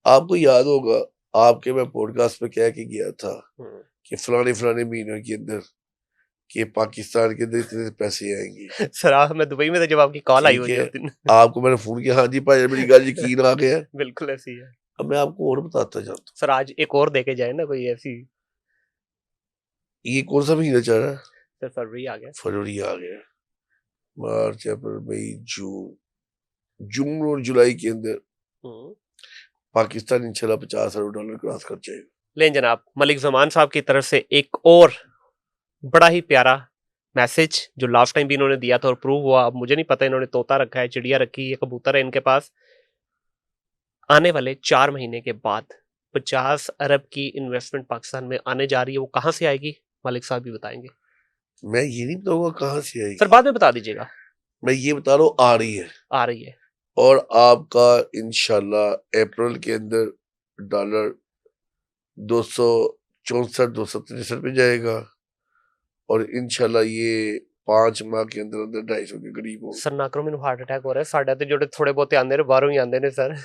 आपको याद होगा आपके मैं पॉडकास्ट पे कह के गया था हम्म। कि फलाने महीनों के अंदर कि पाकिस्तान के अंदर इतने पैसे आएंगे। सर आप मैं दुबई में था जब आपकी कॉल आई ठीक हुई है, उस दिन। आपको मैंने फोन किया, हाँ जी भाई मेरी गल यकीन आ गया। बिल्कुल ऐसी है। अब मैं आपको और बताता जाता हूँ, सर आज एक और देखे जाए ना कोई ऐसी। ये कौन सा महीना चल रहा है? सर फरवरी आ गया। फरवरी आ गया, मार्च अप्रैल मई जून, जून और जुलाई के अंदर हम्म। पाकिस्तान इंशाल्लाह $50 अरब क्रॉस कर जाएगा। लेकिन जनाब मलिक जमान साहब की तरफ से एक और बड़ा ही प्यारा मैसेज जो लास्ट टाइम भी इन्होंने दिया था और प्रूव हुआ। अब मुझे नहीं पता इन्होंने तोता रखा है, चिड़िया रखी है, कबूतर है इनके पास। आने वाले 4 महीने के बाद 50 अरब की इन्वेस्टमेंट पाकिस्तान में आने जा रही है। वो कहां से आएगी मालिक साहब भी बताएंगे। मैं ये नहीं बताऊंगा कहाँ से सर आएगी, बाद में बता दीजिएगा। मैं ये बता रहा हूँ आ रही है। आ रही है। और आपका इंशाल्लाह अप्रैल के अंदर डॉलर 264 263 पे जाएगा और इंशाल्लाह ये 5 माह के अंदर अंदर 250 के करीब होगा। सर ना करो मैंने हार्ट अटैक हो रहा है। साढ़े तो जोड़े थोड़े बहुत आंदे ने बाहरों ही आंदे ने सर।